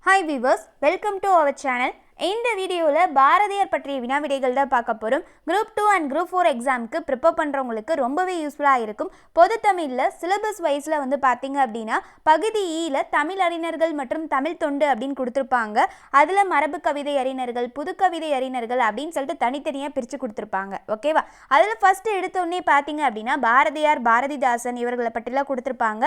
Hi viewers, welcome to our channel. இந்த வீடியோவில் பாரதியார் பற்றிய வினாவிடைகள் தான் பார்க்க போகிறோம். குரூப் 2 அண்ட் குரூப் 4 எக்ஸாமுக்கு ப்ரிப்பேர் பண்ணுறவங்களுக்கு ரொம்பவே யூஸ்ஃபுல்லாக இருக்கும். பொது தமிழில் சிலபஸ் வைஸில் வந்து பார்த்தீங்க அப்படின்னா பகுதி ஈயில் தமிழ் அறிஞர்கள் மற்றும் தமிழ் தொண்டு அப்படின்னு கொடுத்துருப்பாங்க. அதில் மரபு கவிதை அறிஞர்கள், புது கவிதை அறிஞர்கள் அப்படின்னு சொல்லிட்டு தனித்தனியாக பிரித்து கொடுத்துருப்பாங்க. ஓகேவா? அதில் ஃபஸ்ட்டு எடுத்தோடனே பார்த்தீங்க அப்படின்னா பாரதியார், பாரதிதாசன் இவர்களை பற்றிலாம் கொடுத்துருப்பாங்க.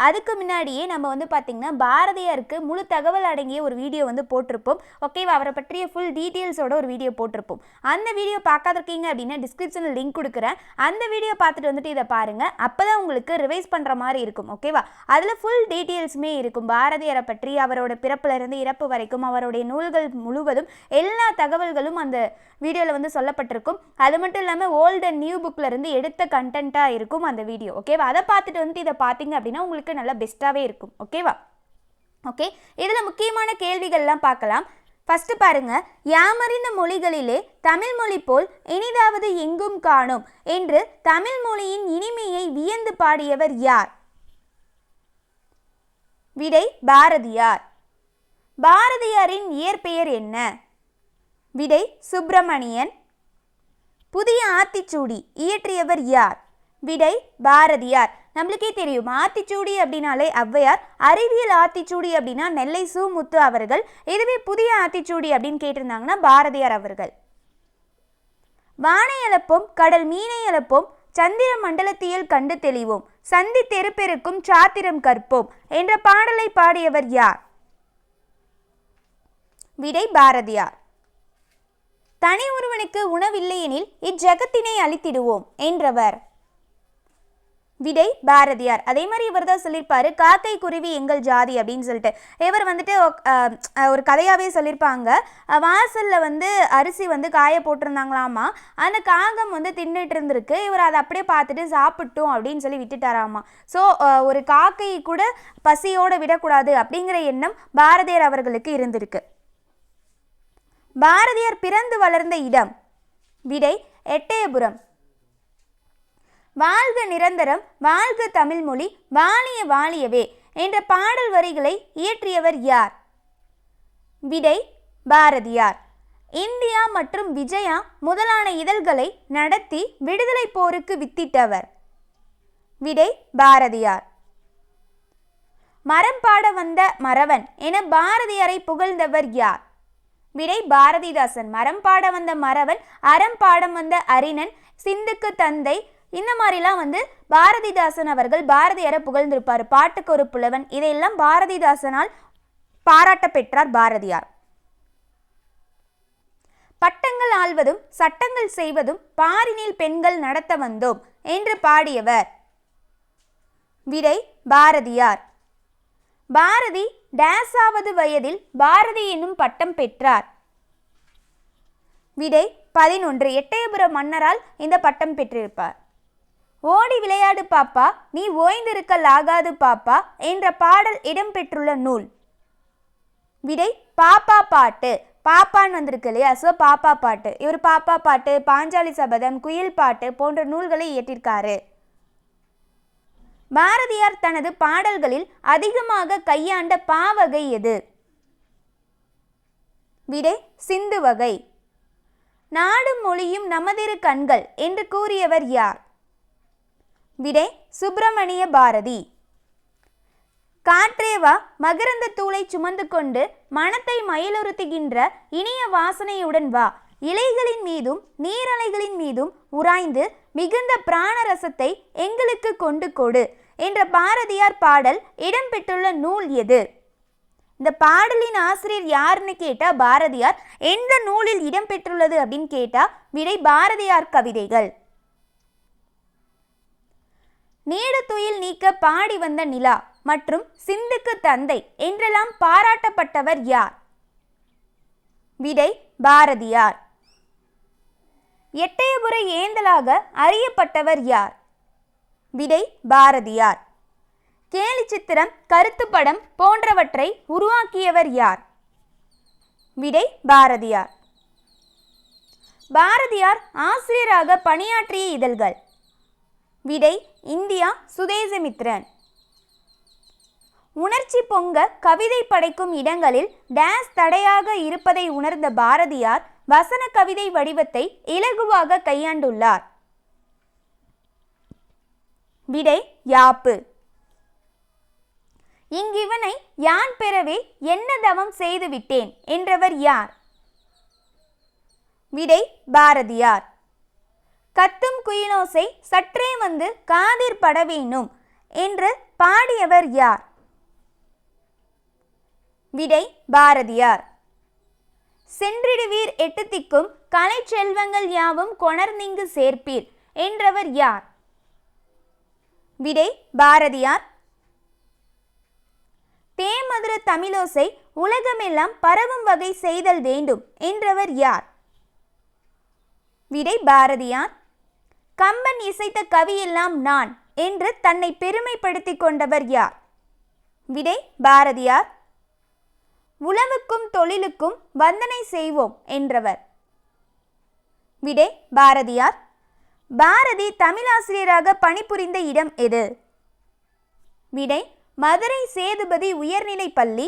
அதுக்கு முன்னாடியே நம்ம வந்து பார்த்திங்கன்னா பாரதியாருக்கு முழு தகவல் அடங்கிய ஒரு வீடியோ வந்து போட்டிருப்போம். ஓகேவா? அவரை பற்றிய ஃபுல் டீட்டெயில்ஸோட ஒரு வீடியோ போட்டிருப்போம். அந்த வீடியோ பார்க்காதிருக்கீங்க அப்படின்னா டிஸ்கிரிப்ஷனில் லிங்க் கொடுக்குறேன். அந்த வீடியோ பார்த்துட்டு வந்துட்டு இதை பாருங்கள். அப்போ தான் உங்களுக்கு ரிவைஸ் பண்ணுற மாதிரி இருக்கும். ஓகேவா? அதில் ஃபுல் டீட்டெயில்ஸுமே இருக்கும். பாரதியாரை பற்றி, அவரோட பிறப்பிலிருந்து இறப்பு வரைக்கும், அவருடைய நூல்கள் முழுவதும் எல்லா தகவல்களும் அந்த வீடியோவில் வந்து சொல்லப்பட்டிருக்கும். அது மட்டும் இல்லாமல் ஓல்டு அண்ட் நியூ புக்கில் இருந்து எடுத்த கண்டென்ட்டாக இருக்கும் அந்த வீடியோ. ஓகேவா? அதை பார்த்துட்டு வந்துட்டு இதை பார்த்தீங்க அப்படின்னா உங்களுக்கு நல்லா பெஸ்ட்டாகவே இருக்கும். ஓகேவா? ஓகே, இதில் முக்கியமான கேள்விகள்லாம் பார்க்கலாம். ஃபஸ்ட்டு பாருங்க, யாமறிந்த மொழிகளிலே தமிழ் மொழி போல் இனிதாவது எங்கும் காணோம் என்று தமிழ் மொழியின் இனிமையை வியந்து பாடியவர் யார்? விடை பாரதியார். பாரதியாரின் இயற்பெயர் என்ன? விடை சுப்பிரமணியன். புதிய ஆத்திச்சூடி இயற்றியவர் யார்? விடை பாரதியார். நம்மளுக்கே தெரியும், ஆத்திச்சூடி அப்படின்னாலே ஔவையார், அறிவியல் ஆத்திச்சூடி அப்படின்னா நெல்லை சு. முத்து அவர்கள். இதுவே புதிய ஆத்திச்சூடி அப்படின்னு கேட்டிருந்தாங்கன்னா பாரதியார் அவர்கள். வானை அளப்போம், கடல் மீனை அளப்போம், சந்திர மண்டலத்தியல் கண்டு தெளிவோம், சந்தி தெருப்பெருக்கும் சாத்திரம் கற்போம் என்ற பாடலை பாடியவர் யார்? விடை பாரதியார். தனி ஒருவனுக்கு உணவில்லையெனில் இஜகத்தினை அழித்திடுவோம் என்றவர்? விடை பாரதியார். அதே மாதிரி இவர் தான் சொல்லியிருப்பாரு, காக்கை குருவி எங்கள் ஜாதி அப்படின்னு சொல்லிட்டு. இவர் வந்துட்டு ஒரு கதையாகவே சொல்லியிருப்பாங்க. வாசலில் வந்து அரிசி வந்து காய போட்டிருந்தாங்களாமா. அந்த காகம் வந்து தின்னுட்டு இருந்திருக்கு. இவர் அதை அப்படியே பார்த்துட்டு சாப்பிட்டோம் அப்படின்னு சொல்லி விட்டுட்டாராமா. ஸோ ஒரு காக்கை கூட பசியோடு விடக்கூடாது அப்படிங்கிற எண்ணம் பாரதியார் அவர்களுக்கு இருந்திருக்கு. பாரதியார் பிறந்து வளர்ந்த இடம்? விடை எட்டயபுரம். வாழ்க நிரந்தரம், வாழ்க தமிழ்மொழி, வாழிய வாழியவே என்ற பாடல் வரிகளை இயற்றியவர் யார்? விடை பாரதியார். இந்தியா மற்றும் விஜயா முதலான இதழ்களை நடத்தி விடுதலை போருக்கு வித்திட்டவர்? விடை பாரதியார். மரம் பாட வந்த மறவன் என பாரதியாரை புகழ்ந்தவர் யார்? விடை பாரதிதாசன். மரம் பாட வந்த மறவன், அறம் பாடம் வந்த அறிஞன், சிந்துக்கு தந்தை, இந்த மாதிரிலாம் வந்து பாரதிதாசன் அவர்கள் பாரதியாரை புகழ்ந்திருப்பார். பாட்டுக்கு ஒரு புலவன், இதையெல்லாம் பாரதிதாசனால் பாராட்ட பெற்றார் பாரதியார். பட்டங்கள் ஆள்வதும் சட்டங்கள் செய்வதும் பாரினில் பெண்கள் நடத்த வந்தோம் என்று பாடியவர்? விடை பாரதியார். பாரதி டேஸாவது வயதில் பாரதி என்னும் பட்டம் பெற்றார்? விடை 11. எட்டயபுர மன்னரால் இந்த பட்டம் பெற்றிருப்பார். ஓடி விளையாடு பாப்பா, நீ ஓய்ந்திருக்கல் ஆகாது பாப்பா என்ற பாடல் இடம்பெற்றுள்ள நூல்? விடை பாப்பா பாட்டு. பாப்பான்னு வந்திருக்கு இல்லையா? ஸோ பாப்பா பாட்டு. இவர் பாப்பா பாட்டு, பாஞ்சாலி சபதம், குயில் பாட்டு போன்ற நூல்களை இயற்றியிருக்காரு. பாரதியார் தனது பாடல்களில் அதிகமாக கையாண்ட பாவகை எது? விடை சிந்து வகை. நாடும் மொழியும் நமதிரு கண்கள் என்று கூறியவர் யார்? விடை சுப்பிரமணிய பாரதி. காற்றேவா, மகரந்த தூளை சுமந்து கொண்டு மனத்தை மயிலுறுத்துகின்ற இனிய வாசனையுடன் வா, இலைகளின் மீதும் நீரலைகளின் மீதும் உராய்ந்து மிகுந்த பிராணரசத்தை எங்களுக்கு கொண்டு கொடு என்ற பாரதியார் பாடல் இடம்பெற்றுள்ள நூல் எது? இந்த பாடலின் ஆசிரியர் யாருன்னு கேட்டா பாரதியார். எந்த நூலில் இடம்பெற்றுள்ளது அப்படின்னு கேட்டா விடை பாரதியார் கவிதைகள். நீடத்துயில் நீக்க பாடி வந்த நிலா மற்றும் சிந்துக்கு தந்தை என்றெல்லாம் பாராட்டப்பட்டவர் யார்? விடை பாரதியார். எட்டயபுர ஏந்தலாக அறியப்பட்டவர் யார்? விடை பாரதியார். கேலி சித்திரம், கருத்து படம் போன்றவற்றை உருவாக்கியவர் யார்? விடை பாரதியார். பாரதியார் ஆசிரியராக பணியாற்றிய இதழ்கள்? விடை இந்தியா, சுதேசமித்ரன். உணர்ச்சி பொங்க கவிதை படைக்கும் இடங்களில் டேஸ் தடையாக இருப்பதை உணர்ந்த பாரதியார் வசன கவிதை வடிவத்தை இலகுவாக கையாண்டுள்ளார். விடை யாப்பு. இங்கிவனை யான் பெறவே என்ன தவம் செய்து விட்டேன் என்றவர் யார்? விடை பாரதியார். கத்தும் குயிலோசை சற்றே வந்து காதிற் படவேணும் என்று பாடியவர் யார்? விடை பாரதியார். சென்றிடுவீர் எட்டு திக்கும் கலை செல்வங்கள் யாவும் கொணர்ந்திங்கு சேர்ப்பீர் என்றவர் யார்? விடை பாரதியார். தேமதுர தமிழோசை உலகமெல்லாம் பரவும் வகை செய்தல் வேண்டும் என்றவர் யார்? விடை பாரதியார். கம்பன் இசைத்த கவியெல்லாம் நான் என்று தன்னை பெருமைப்படுத்திக் கொண்டவர் யார்? விடை பாரதியார். உழவுக்கும் தொழிலுக்கும் வந்தனை செய்வோம் என்றவர்? விடை பாரதியார். பாரதி தமிழாசிரியராக பணிபுரிந்த இடம் எது? விடை மதுரை சேதுபதி உயர்நிலைப் பள்ளி.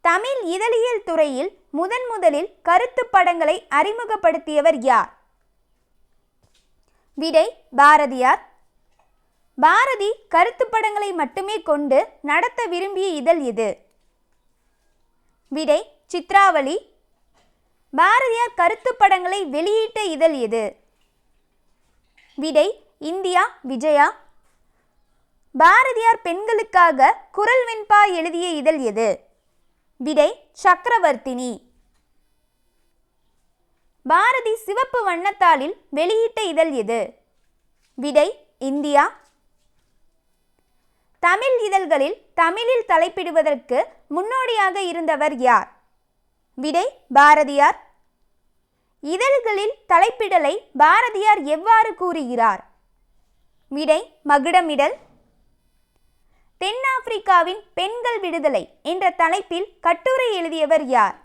தமிழ் இதழியல் துறையில் முதலில் கருத்து படங்களை அறிமுகப்படுத்தியவர் யார்? விடை பாரதியார். பாரதி கருத்து படங்களை மட்டுமே கொண்டு நடத்த விரும்பிய இதழ் எது? விடை சித்ராவளி. பாரதியார் கருத்து படங்களை வெளியிட்ட இதழ் எது? விடை இந்தியா விஜயா. பாரதியார் பெண்களுக்காக குரல் வெண்பா எழுதிய இதழ் எது? விடை சக்கரவர்த்தினி. பாரதி சிவப்பு வண்ணத்தாளில் வெளியிட்ட இதழ் எது? விடை இந்தியா. தமிழ் இதழ்களில் தமிழில் தலைப்பிடுவதற்கு முன்னோடியாக இருந்தவர் யார்? விடை பாரதியார். இதழ்களில் தலைப்பிடலை பாரதியார் எவ்வாறு கூறுகிறார்? விடை மகுடமிடல். தென்னாப்பிரிக்காவின் பெண்கள் விடுதலை என்ற தலைப்பில் கட்டுரை எழுதியவர் யார்?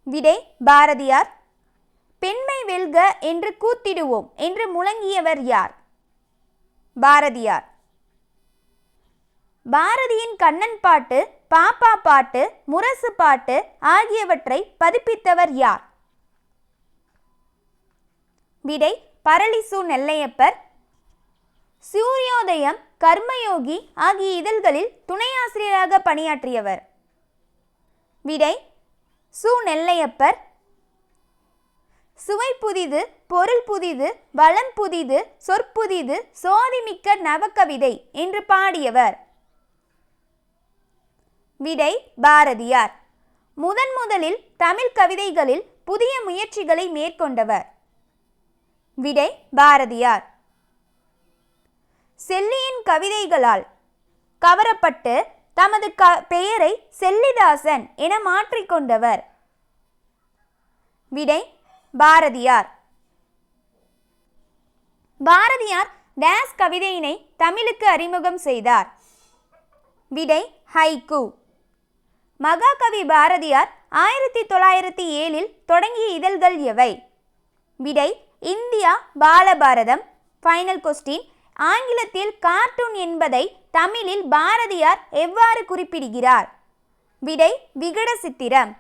விடை பாரதியார். பெண்மை வெல்க என்று கூத்திடுவோம் என்று முழங்கியவர் யார்? பாரதியார். பாரதியின் கண்ணன் பாட்டு, பாப்பா பாட்டு, முரசு பாட்டு ஆகியவற்றை பதிப்பித்தவர் யார்? விடை பரளிசு நெல்லையப்பர். சூரியோதயம், கர்மயோகி ஆகிய இதழ்களில் துணை ஆசிரியராக பணியாற்றியவர்? விடை சு நெல்லையப்பர். சுவை புதிது, பொருள் புதிது, வளம் புதிது, சொற்புதிது, சோதிமிக்க நவக்கவிதை என்று பாடியவர்? விடை பாரதியார். முதலில் தமிழ் கவிதைகளில் புதிய முயற்சிகளை மேற்கொண்டவர்? விடை பாரதியார். செல்லியின் கவிதைகளால் கவரப்பட்டு தமது பெயரை செல்லிதாசன் என மாற்றிக்கொண்டவர்? விடை பாரதியார். பாரதியார் டேஸ் கவிதையினை தமிழுக்கு அறிமுகம் செய்தார்? விடை ஹைக்கூ. மகாகவி பாரதியார் 1907 தொடங்கிய இதழ்கள் எவை? விடை இந்தியா பாலபாரதம். Final question. ஆங்கிலத்தில் கார்ட்டூன் என்பதை தமிழில் பாரதியார் எவ்வாறு குறிப்பிடுகிறார்? விடை விகட சித்திரம்.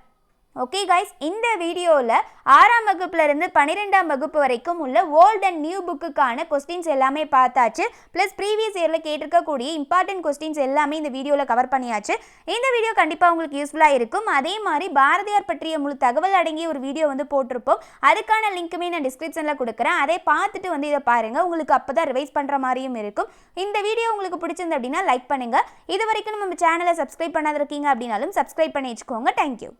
ஓகே கைஸ், இந்த வீடியோவில் 6ஆம் வகுப்புலேருந்து 12ஆம் வகுப்பு வரைக்கும் உள்ள ஓல்ட் அண்ட் நியூ புக்குக்கான கொஸ்டின்ஸ் எல்லாமே பார்த்தாச்சு. ப்ளஸ் ப்ரீவியஸ் இயரில் கேட்டிருக்கக்கூடிய இம்பார்ட்டன்ட் கொஸ்டின்ஸ் எல்லாமே இந்த வீடியோவில் கவர் பண்ணியாச்சு. இந்த வீடியோ கண்டிப்பாக உங்களுக்கு யூஸ்ஃபுல்லாக இருக்கும். அதே மாதிரி பாரதியார் பற்றிய முழு தகவல் அடங்கிய ஒரு வீடியோ போட்டிருப்போம். அதுக்கான லிங்க்குமே நான் டிஸ்கிரிப்ஷனில் கொடுக்குறேன். அதை பார்த்துட்டு இதை பாருங்கள். உங்களுக்கு அப்போ தான் ரிவைஸ் பண்ணுற மாதிரியும் இருக்கும். இந்த வீடியோ உங்களுக்கு பிடிச்சிருந்து அப்படின்னா லைக் பண்ணுங்கள். இது வரைக்கும் நம்ம சேனலை சப்ஸ்கிரைப் பண்ணாத இருக்கீங்க அப்படின்னாலும் சப்ஸ்கிரைப் பண்ணி வச்சுக்கோங்க. தேங்க்யூ.